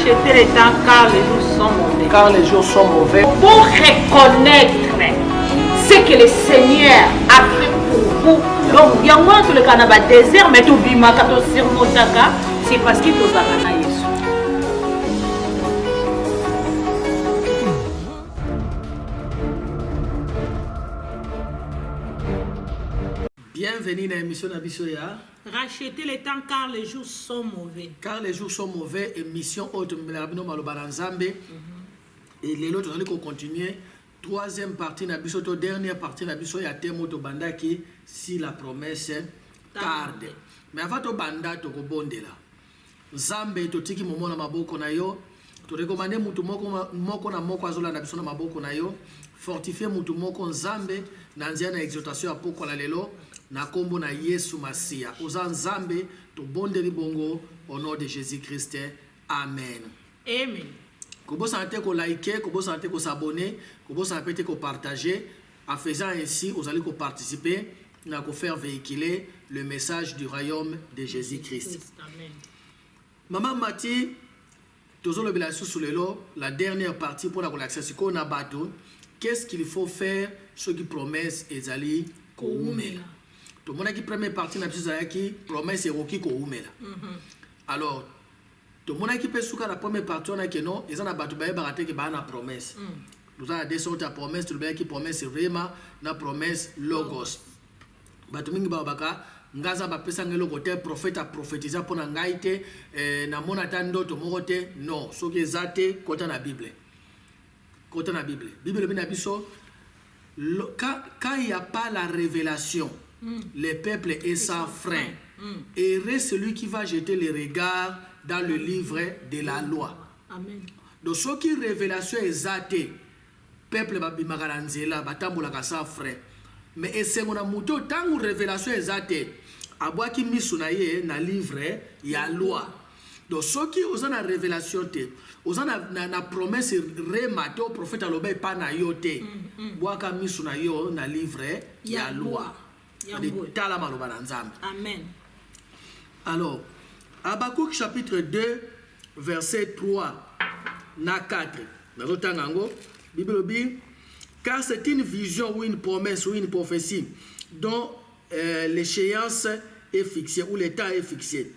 Rachetez les temps car les jours sont mauvais. Car les jours sont mauvais. Pour reconnaître ce que le Seigneur a fait pour vous. Donc, il y a moins que le Canada désert, mais tout bima kato sirmotaka, c'est parce qu'il faut s'arrêter. Bienvenue dans l'émission Nabisoya. Rachetez les temps car les jours sont mauvais. Car les jours sont mauvais, émission autre Malobanzambe. Et les autres, on va continuer. Troisième partie Nabisoto, dernière partie Nabisoya, thème de Bandaki, si la promesse tarde. Mais avant de banda, to bonde là. Zambe, to tiki momo na maboko na yo. To recommander mutu moko na moko azola Nabiso na maboko na yo. Fortifier mutu moko Zambe, na nzia na exhortation à poko la lelo. Na kombo na Yesu Masia. Oza Nzambe, to bonde libongo, au nom de Jésus-Christ. Amen. Amen. Kobo santé ko liker, kobo santé ko s'abonner, kobo santé ko partager. En faisant ainsi, vous allez participer à faire véhiculer le message du royaume de Jésus-Christ. Amen. Maman Mati, toujours le sous le lot, la dernière partie pour la relaxation qu'on a battu. Qu'est-ce qu'il faut faire, ce qui promettent et zali koumela. Tout le monde qui première partie n'a pas qui promesse et roki koumela. Alors, tout le monde qui peut souka la première partie on a que non, ils ont battu baie baraté que ba na promesse. Nous avons des sortes de promesses, tout le monde qui promesse vraiment na promesse logos. Batu mingi ba baka ngaza ba pesa ngelo côté prophète a prophétisé pour na ngaite na mona tando to mokote non, so que zate côté na Bible. Côté na Bible. Bible bina biso quand il n'y a pas la révélation, le peuple est sans frein. Et reste celui qui va jeter les regards dans le livre de la loi. Amen. Donc, ce qui révélation est zate, peuple bimagaranzela, batambola sans frein. Mais et c'est mon amour, tant que révélation est zate, aboua qui misunaye na livre ya loi. Donc, ceux qui ont la révélation, ils ont la promesse remate au prophète alobé pas na yote. Boaka misunaye na livre ya loi. Amen. Alors, Habakkuk chapitre 2, verset 3 na 4. Dans le temps, Bible dit, car c'est une vision ou une promesse ou une prophétie dont l'échéance est fixée ou l'état est fixé.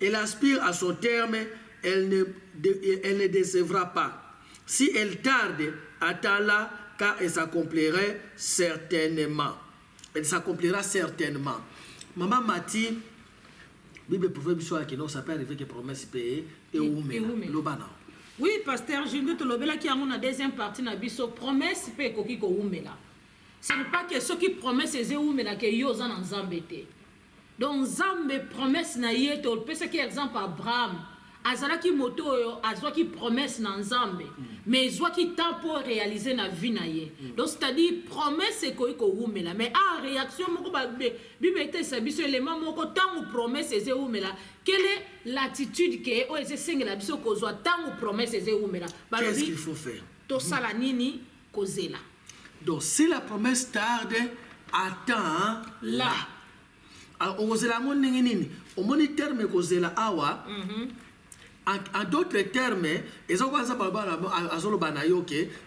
Elle aspire à son terme, elle ne décevra pas. Si elle tarde, attends-la, car elle s'accomplirait certainement. Elle s'accomplira certainement. Maman Mati, Bible prophète soit que non, ça peut arriver que promesse payée et l'obana. Oui, pasteur, je vais te le qui a une deuxième partie na biso promesse pe koki ko umela. Ce n'est pas que ceux qui promettent ces umela que yo zan nzambete. Donc Nzambe promesse na yeto, pesa ki exemple Abraham, azala ki moto yo, azwa ki promesse na Nzambe, mais zwa ki temps pour réaliser na vie na ye. Donc c'est-à-dire promesse ko umela, mais en réaction moko ba Bible était sabiso élément moko tant ou promesse ces umela. Quelle est l'attitude que o ese sengela biso ko zwa tant ou promesse ces umela? Qu'est-ce qu'il faut faire? To sala nini kozela. Donc si la promesse tarde, attends là. Alors, au terme kozela awa, en d'autres termes,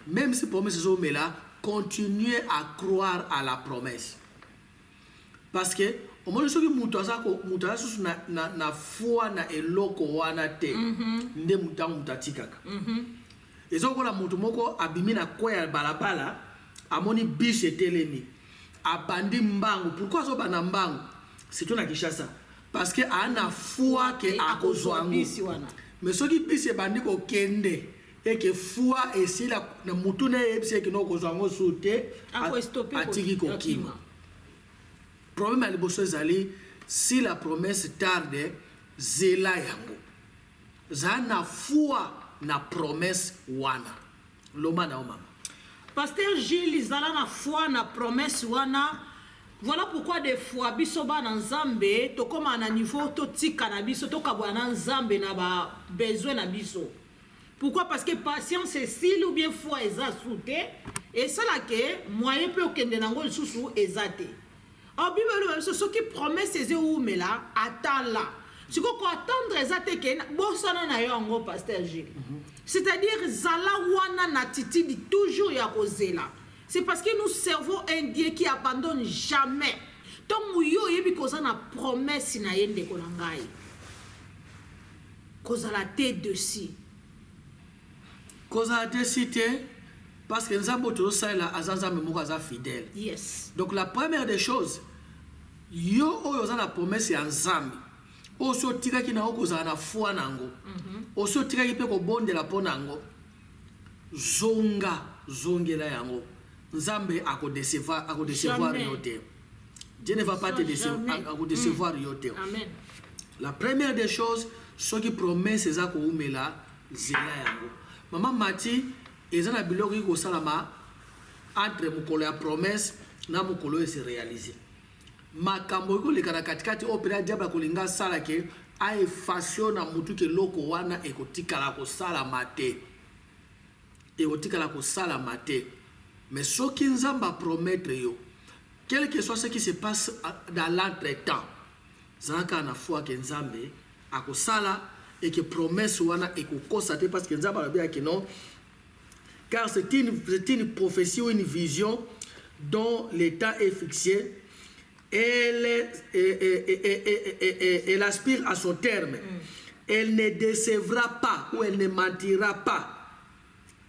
même si promesse est là, continuez à croire à la promesse. Parce que, au moment où vous na foi na eloko wana te, nde mutatikaka. Et ça, la mutumoko abimina kwea balabala, amoni biche etelemi, abandi mbangu. Pourquoi ça bana mbangu? C'est tout na Kishasa. Parce que ana foi que akozwangu. Mais ce qui bise bandi ko kende et que foi et si la mutune ebise que no kozwango soute atiki ko kima. Problème à liboso ezali si la promesse tarde zela yango. Zana foi na promesse wana. Loma na mama. Pasteur Gilles Izala na foi na promesse wana. Voilà pourquoi des fois bisoba na Nzambe to comme à niveau to tika na biso to kabwa na Nzambe na ba besoin na biso. Pourquoi? Parce que patience est style ou bien foi eza souté et ça là que moyen peut okende nango lisusu ezate. En Bible ce qui promet ces ou mais là attends là. Si vous attendre ezate bosana na yo ngo pasteur Gilles. C'est-à-dire zala wana na titidi toujours ya kozela. C'est parce que nous servons un Dieu qui abandonne jamais. Donc yo yebi kozana promesse na yende konangai. Kozala te dessus. Kozala te cité parce que nous avons tout ça là azanza memokaza fidèle. Yes. Donc la première des choses yo oyo za la promesse ya nzambe. Oso tika ki na okozala na foi nango. Oso tika ki pe ko bondela ponango. Zongela yango. Nzambe akodecevoir yote. Dieu ne va pas te décevoir yote. Amen. La première des choses, ce qui promet c'est ça ko umela zela yango. Maman Mati ezana biloko ko salama entre mukolo ya promesse na mukolo se réaliser. Makambo ko lekana katikati opera diable kolinga sala ke a effacer na mutu ke loko wana ekotikala ko sala mate. Ekotikala ko sala mate. Mais ce qui nzamba promettre yo, quel que soit ce qui se passe dans l'entretemps, zaka na foi que nzambe akosala et que promesse wana ekokosate parce que nzamba la bien que non, car c'est une prophétie ou une vision dont l'état est fixé. Elle aspire à son terme. Elle ne décevra pas ou elle ne mentira pas.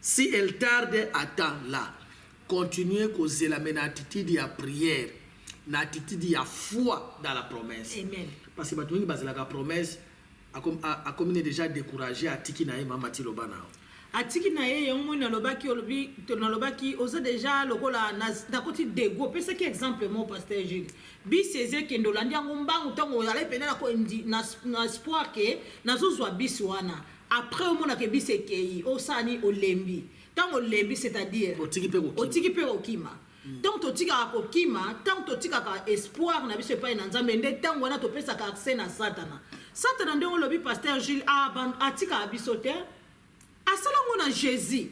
Si elle tarde, attends là. Continuez causer la attitude de prière, l'attitude de foi dans la promesse. Amen. Parce que maintenant, la promesse a comme déjà découragé à Tiki Naï Mamati Lobana. Atiki na ye yongo na lobaki olobi to na lobaki oza déjà lokola na koti dego pesa ki exemple mon pasteur Gilles bi seze kendo landi yango mbangu tango yale pena na ko na espoir ke nazozwa bisi wana après au mona ke bisi kei osani olembi tango lembi c'est-à-dire otiki pe okima donc totika kokima tango totika ka espoir na biso pa na nzambe nde tango wana to pesa ka accès na satana ndongo lobi pasteur Gilles atika bisote asalango na Jésus.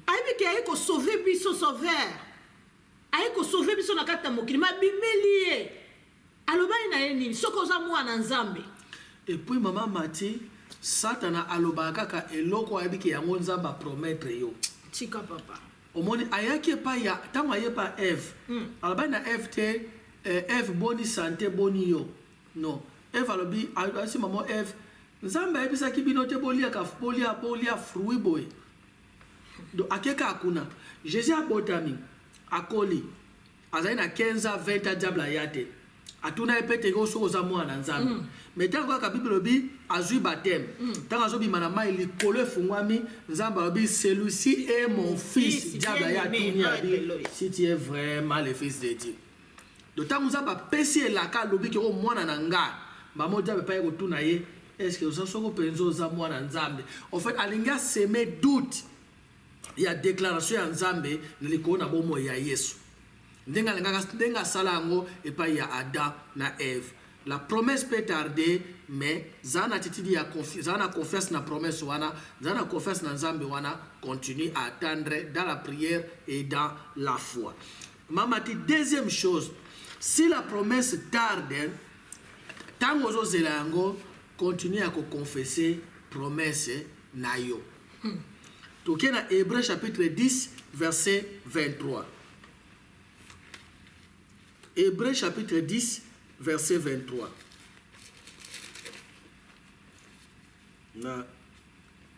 Aibi ki aye ko sauver biso sauveur. Aye ko sauver biso na kata mokili ma bimelie. Alobai na ye nini soko za mwana nzambe. Et puis maman Mati Satana alobaka ka eloko aibi ki yango nzamba promettre yo. Tika papa. Omoni ayaki pa ya tango aye pa Eve. Alobai na Eve te Eve boni santé boni yo. Non. Eve alobi asi maman Eve nzambe ayebisa kibino te bolia fruit boy. Do akeka akuna. Jésus abotami akoli. Azali na 15 à 20 ans diable ayate. Atuna epete ko soko za mwana nzambe. Mais tango ka Bible bi azui baptême. Tango azobi manama ili kolo fungwami nzambe obi celui-ci est mon fils. Diable ayate si tu es vraiment le fils de Dieu. Do tango nzamba pesi elaka lobi ke o mwana na nga. Mamo diable pa ko tuna ye. Est-ce que vous avez pensé aux amours en Nzambe? En fait, alinga semer doute. Il y a déclaration en Nzambe, le kona bomo ya Yesu. Ndenga salango et pas il y a Adam na Ève. La promesse peut tarder, mais zana attitude ya confiance na promesse wana, zana confiance na Nzambe wana, continue à attendre dans la prière et dans la foi. Mamati, deuxième chose, si la promesse tarde, tango zo zelango continue à confesser promesse na yo. Toke na Hébreux chapitre 10 verset 23. Hébreux chapitre 10 verset 23. Na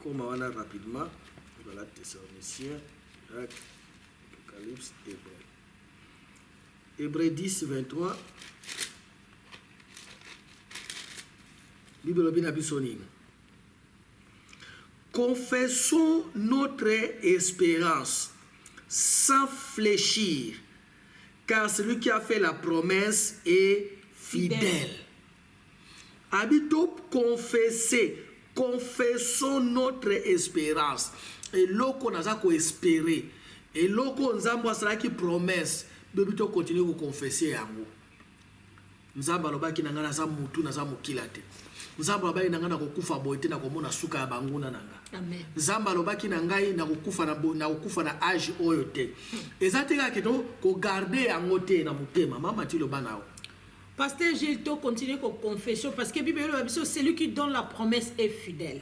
comment on a rapidement voilà Thessaloniciens, Apocalypse, Hébreux. Hébreux 10 23. Bible bina bisonine. Confessons notre espérance sans fléchir, car celui qui a fait la promesse est fidèle. Habitons confessons notre espérance. Et l'oko naza ko espérer. Et l'oko nzambo sala ki promesse. Bebito continue ko confesser yango. Nzamba lobaki na ngana za mutu na za mukilate. Nzamba lobaki na ngana kokufa boite na komona suka ya banguna nanga. Amen. Nzamba lobaki na ngai na kokufa na âge oyo te. Ezateka keto ko garder yango te na mutema mama ti lobana. Pasteur Gilles, tu continues avec confession parce que la Bible, c'est lui qui donne la promesse est fidèle.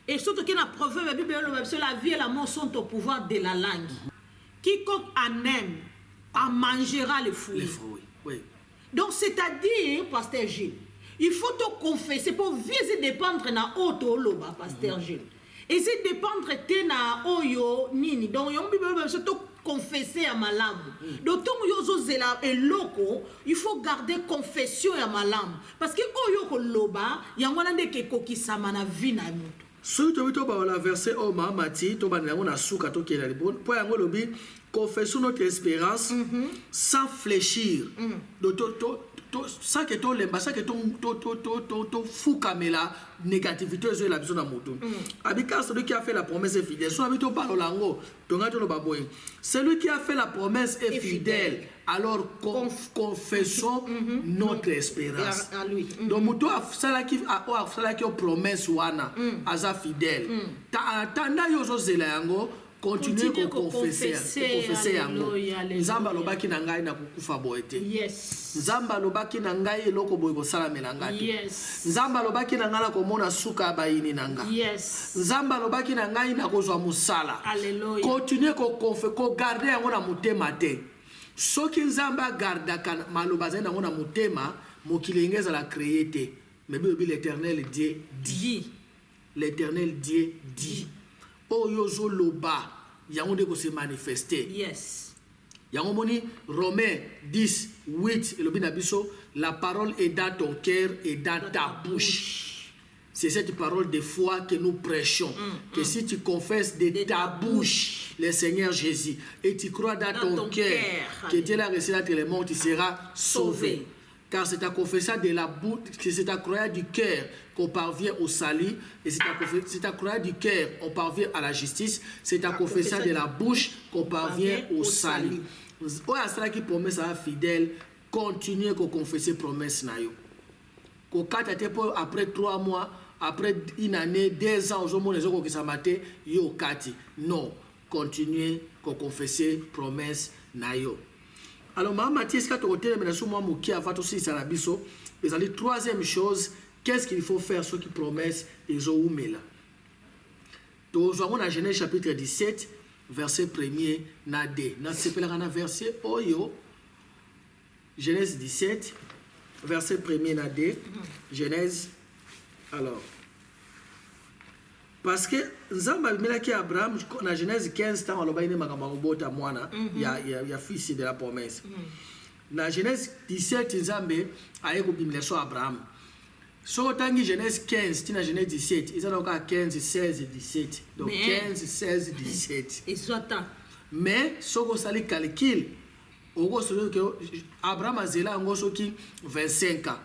Et surtout qu'il y a un proverbe, la Bible, la vie et la mort sont au pouvoir de la langue. Quiconque en aime, en mangera les fruits. Les fruits, oui. Donc, c'est-à-dire, Pasteur Gilles, il faut te confesser pour viser dépendre na auto loba, Pasteur Gilles. Et c'est dépendre de na oyo nini. Donc, yon Bible, c'est te confesser à malam. Donc, ton yozo zela et loko, il faut garder confession à malam. Parce que oyo ko loba, yangwana de ke kokisama na vie na mutu. Surtout, tu vas la verset au Mahamati, tu vas la souka, tu vas la bonne. Pour yango lobi, confessons notre espérance sans fléchir. Ça que ton lemba, ça que ton fou kamela négativité est la besoin d'amour. Abika celui qui a fait la promesse est fidèle. Soit habito parle lango, celui qui a fait la promesse est fidèle. Alors confessons notre espérance. Donc muto afsala ki promesse wana aza fidèle. Tanda yozo zela yango. Continuez à confesser yango. Nzamba lobaki na ngai na kukufa boete. Yes. Nzamba lobaki na ngai eloko boye kosala melanga te. Yes. Nzamba lobaki na ngai na komona suka bayini na ngai. Yes. Nzamba lobaki na ngai na kozwa musala. Alléluia. Continuez ko garder yango na motema te. Soki nzamba gardaka maloba zai nango na motema, mokili ngeza la créer te. Mais l'Éternel Dieu dit. L'Éternel Dieu dit. Oyozo loba yango de ko se manifester. Yes. Yango moni Romains 10 8 elobi na biso la parole est dans ton cœur et dans ta bouche. C'est cette parole de foi que nous prêchons. Que si tu confesses de ta bouche le Seigneur Jésus et tu crois dans ton cœur que Dieu l'a reçu entre les morts, tu seras sauvé. Car c'est en confessant de la bouche, c'est en croyant du cœur qu'on parvient au salut, et c'est en croyant du cœur qu'on parvient à la justice, c'est en confessant de la bouche qu'on parvient au salut. Oya sala qui promesse à fidèle, continuez à confesser promesse na yo. Ko kata te po après 3 mois, après une année, 2 ans, au moins les autres qui s'amatent, yo kati. Non, continuez à confesser promesse na yo. Alors, Maman Mathieu, quand on a dit que la troisième chose, qu'est-ce qu'il faut faire ceux qui promettent les Oumela? Donc, nous avons dans Genèse chapitre 17, verset 1er, Nadé. Nous avons verset Oyo, Genèse 17, verset 1er, Nadé. Genèse, alors. Parce que Nzamba Milaki Abraham, dans Genèse 15, il y a fils de la promesse. Dans Genèse 17, Nzamba a eu Abraham. So tangi Genèse 15, dans Genèse 17, ils ont 15, 16, 17. Donc 15, 16, 17. Et soit tant. Mais, si on a le calcul, Abraham a zéla 25 ans.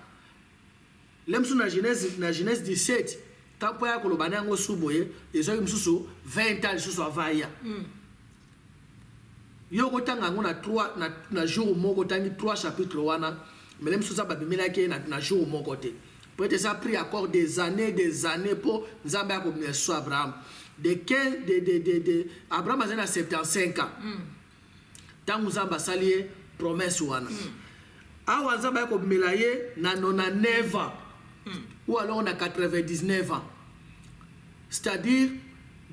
L'homme dans Genèse 17, tant que ya kolobana ngo suboye ezo msusu 20 ans susu avaya yo kotanga ngo na 3 na jour moko tangi 3 chapitres wana mais même susu babimela ke na jour moko te peut-être ça a pris encore des années pour Nzambe ya komeso Abraham de Abraham a 75 ans tant Nzambe salié promesse wana awa Nzambe ya komela ye na 99 ans ou alors on a 99 ans. C'est-à-dire,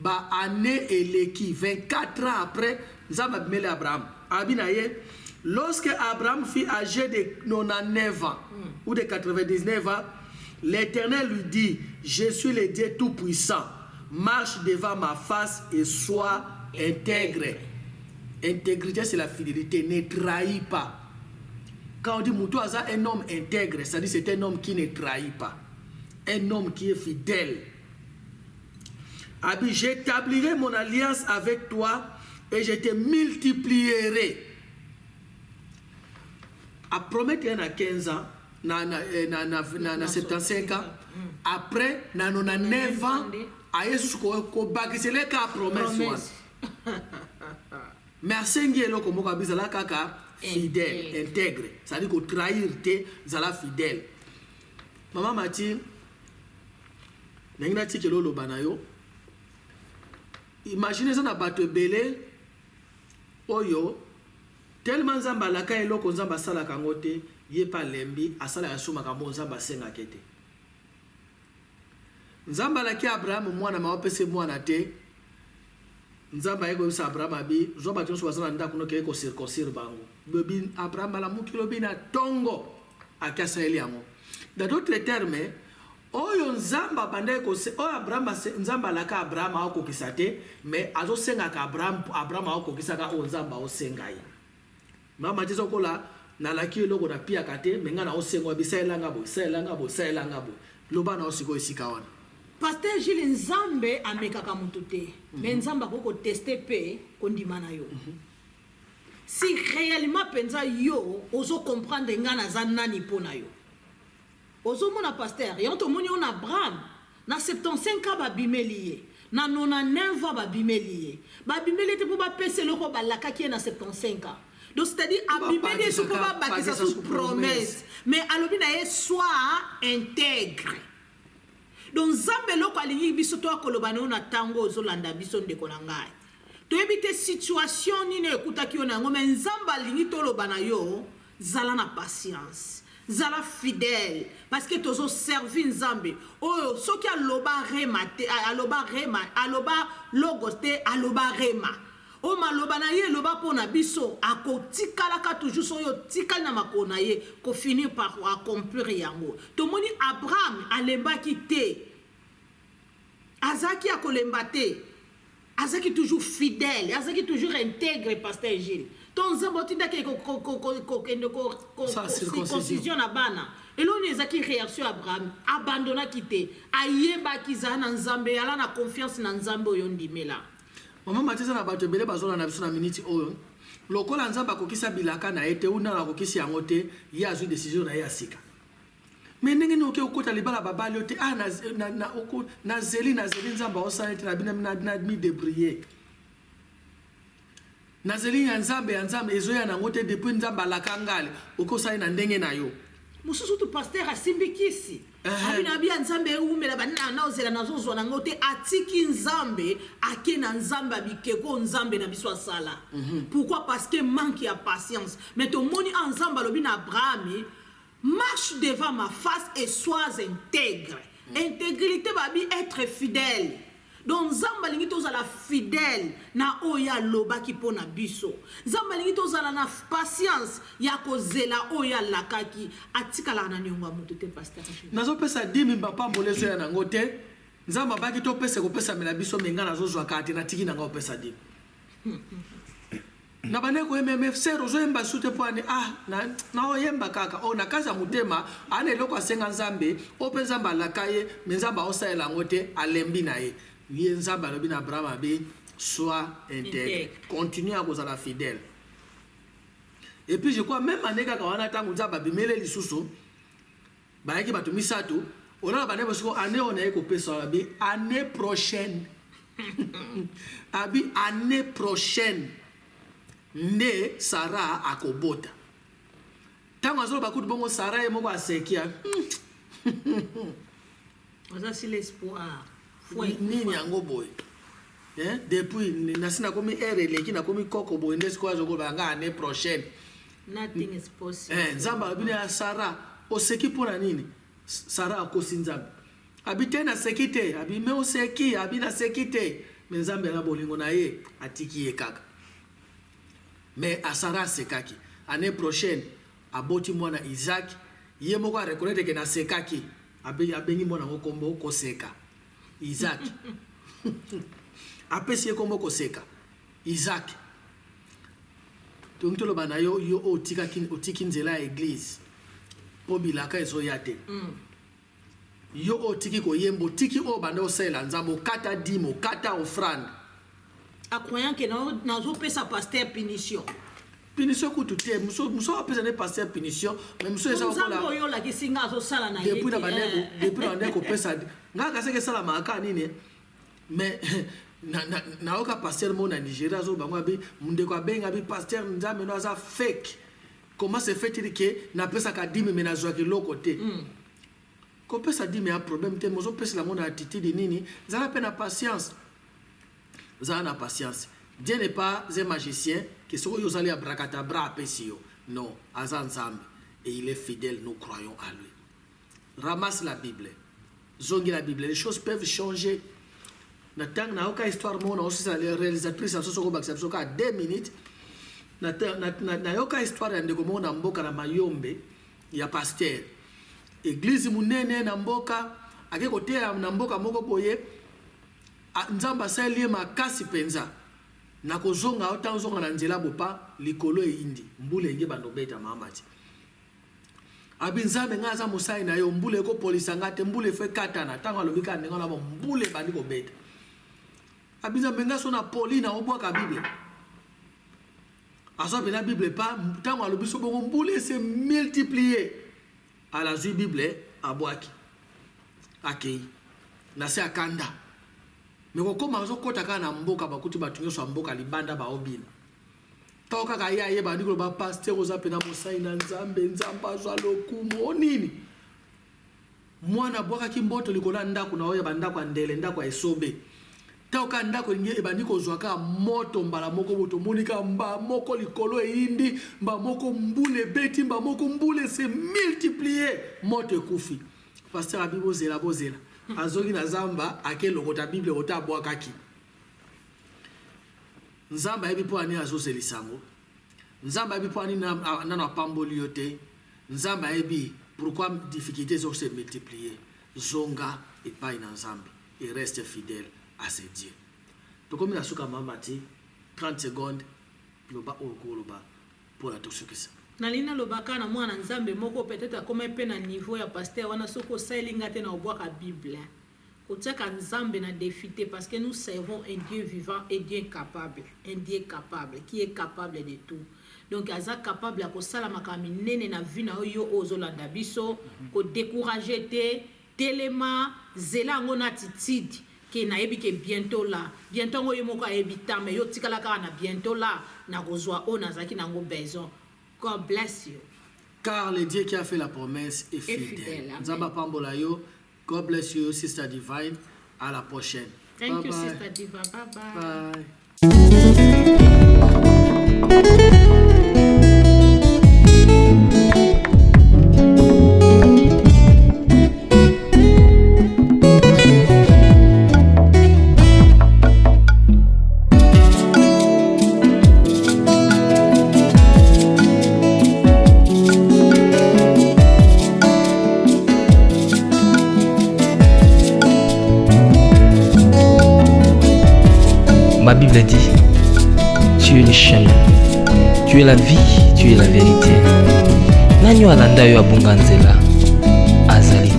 bah, année et l'équipe, 24 ans après, nous avons appelé Abraham. Lorsque Abraham fut âgé de 99 ans ou de 99 ans, l'Éternel lui dit, je suis le Dieu Tout-Puissant, marche devant ma face et sois intègre. Intégrité, c'est la fidélité, ne trahis pas. Quand on dit Moutouaza, un homme intègre, c'est-à-dire c'est un homme qui ne trahit pas. Un homme qui est fidèle. J'établirai mon alliance avec toi et je te multiplierai. À promettre à 15 ans, na 75 ans, après, na 99 ans, à Yesus ko bakisele ka promesse. Merci ngelo ko moka bizala kaka fidèle, intègre. C'est-à-dire que trahir te zala fidèle. Maman Mati, nengina tikelo lo banayo. Imaginez ça na bato belé oyo tellement Nzamba laka eloko Nzamba sala kangote ye pa lembi asala ya suma kambo nzamba senga kete nzamba la ki Abraham mwana mawapese mwana te nzamba yeko bisa Abraham abi zoba tionso bazana nda kuno ke ko circoncire bango bebi Abraham la mukilo bina tongo akasa eliamo dans d'autres termes oyo nzamba bande ko se oyo Abraham nzamba la ka Abraham ako kisate mais azo senga ka Abraham ako kisaka o nzamba o sengai mama tizo kola na la ki loko na pia kate menga na o sengo bisela ngabo loba na osiko isika wana Pasteur Gilles Nzambe amekaka mutu te mais Nzamba koko tester pe kondima na yo si réellement penza yo ozo comprendre ngana za nani pona yo ozo mona pasteur yanto moni on Abraham na 75 ans babimeli na 99 ans babimeli te po ba pese loko balaka ki na 75 ans donc c'est-à-dire abimeli so po ba bakisa sous promesse mais alobi na ye soit intègre. Donc Nzambe loko alingi biso to akoloba na tango ozolanda biso ndeko na ngai. To ebite situation nini ekutaki yo nango mais Nzambe alingi toloba na yo zala na patience. Zala fidèle parce que tozo servi Nzambe. Oh soki aloba rema te aloba logote aloba rema. O maloba na ye loba pona biso akotikala ka toujours so yo tikala na makona ye ko finir par accomplir yango. To moni Abraham alemba kité azaki akolemba te azaki toujours fidèle azaki toujours intègre pasteur Gilles. Ton Nzambe tinda ke circoncision na bana eloni ezaki réaction Abraham abandonna kité ayeba kizana Nzambe ala na confiance na Nzambe oyo ndimela. Mama Matisa na bato bele bazola na biso na minute oyo lokola Nzamba kokisa bilaka na ete una na kokisi yango te ye azwi décision na ye asika mais ndenge ni okota libala babali ote na zeli Nzamba osala ete na bina na mi débrouiller na zeli ya Nzambe ezoya nango te depuis Nzamba alaka ngale okosala na ndenge na yo mususu tu pasteur asimbikisi abina bia Nzambe umela banana na ozela nazozwa nango te atiki Nzambe akena Nzambe abikeko Nzambe na biso asala pourquoi parce que manque ya patience mais to moni Nzambe alobi na Abraham marche devant ma face et sois intègre intégrité babi être fidèle. Donc Nzamba lingi tozala fidèle na oya loba ki pona biso. Nzamba lingi tozala na patience ya kozela oya lakaki atikala na nyonga mutu te pasteur. Nazo pesa 10 000 papa mbolezo ya nango te. Nzamba baki to pesa ko pesa mela biso menga nazo zwa kati na tiki nanga pesa 10. Na bane ko MMF sero zo yemba sute poane na oyemba kaka na kaza mutema ane loko asenga Nzambe open Nzamba lakaye Nzamba osaela ngote alembi na ye. Nzamba lobi na Abraham abi sois intègre continue à kozala fidèle et puis je crois même année kaka wana tangu Nzamba bimele lisusu bayaki bato misato ona bane bosiko année on a ko pesa abi année prochaine abi année prochaine ne Sarah akobota tangu azolo bakutu bongo Sarah moko asekia on a si l'espoir nini yango boy depuis nasina komi leki na komi koko boy ndesko azoko banga année prochaine nothing is possible Nzamba bine ya Sarah oseki pona nini Sarah akosi Nzamba abite na sekite abi me oseki abi na sekite mais Nzamba la bolingo na ye atiki ye kaka mais a Sarah sekaki année prochaine aboti mwana Isaac ye moko a reconnaître que na sekaki abengi mwana ngokombo koseka Isaac apesi kombo koseka Isaac donc tolo bana yo otiki nzela église po bilaka ezoyate yo otiki ko yembo tiki o banda osela Nzambo kata dimo kata offrande a croyant que nazo pesa pasteur punition kutu te muso apesa ne pasteur punition mais muso eza kola Nzambo yo la kisinga zo sala na ye depuis na ndeko pesa ngaka seke sala maka nini mais na oka pasteur mo na Nigeria zo bango abi mundeko abenga bi pasteur Nzambe no aza fake comment se fait-il que na pesa ka 10 mais na zwa ki loko te ko pesa 10 mais a problème te mozo pesa la mona attitude nini zala pe na patience zala na patience. Dieu n'est pas un magicien qui se yozali abracadabra apesio non aza Nzambe et il est fidèle, nous croyons à lui. Ramasse la Bible. Zongi la Bible. Les choses peuvent changer. Na aucune histoire, on a aussi la réalisatrice, à 2 minutes. Na aucune histoire, on a mboka na mayombe, il y a pasteur. Église munene na mboka, ake kote na mboka moko boye, nzamba salie makasi penza. Na kozonga otanzonga na nzela bopa, likolo e indi, mbule nge bandobeta mamati. Abinzambe ngaza musai na yo mbule ko polisa ngate mbule fe katana tanga lobika ndinga na mbule bandi ko beta. Abinzambe ngaso na poli na obwa ka Bible. Aso bena Bible pa tanga lobiso bongo mbule se multiplier. À la zui Bible abwaki. Akei. Na se akanda. Meko koma zo kota kana mboka bakuti batunyo so mboka libanda ba obina. Toka kaya ye bandi ko ba pasteur oza pena musai na nzambe nzamba zwa lokumu onini mwana bwaka kimboto likola ndako na oya bandako andele ndako esobe toka ndako nge bandi ko zwa ka moto mbala moko boto monika mba moko likolo eindi mba moko mbule beti mba moko mbule se multiplier moto ekufi pasteur abibo zela bozela azoki na zamba akelokota Bible ota bwaka ki Nzamba ebi po ani azose lisango. Nzamba ebi po ani nana pamboli yote. Nzamba ebi pourquoi difficultés sont se multiplier. Zonga et pas une ensemble et reste fidèle à ses dieux. Donc comme il a souka mamati 30 secondes loba okoloba pour la tout ce que ça. Nalina lobaka na mwana nzambe moko peut-être comme pe na niveau ya pasteur wana soko salinga te na obwaka Bible. Kotaka nzambe na défité parce que nous servons un Dieu vivant et Dieu capable, un Dieu capable qui est capable de tout. Donc aza capable ya kosala makami nene na vie na yo ozolanda biso ko décourager te telema zela ngona attitude ke na yebi ke bientôt là bientôt ngoyo moko ebita mais yo tikala ka na bientôt là na kozwa ona zaki nango besoin. God bless you. Car le Dieu qui a fait la promesse est fidèle. Nzamba pambola yo. God bless you, Sister Divine. À la prochaine. Thank you, Sister Diva. Bye-bye. Bye. Ma Bible dit, tu es le chemin, tu es la vie, tu es la vérité. Nanyo alanda yo abunga nzela azali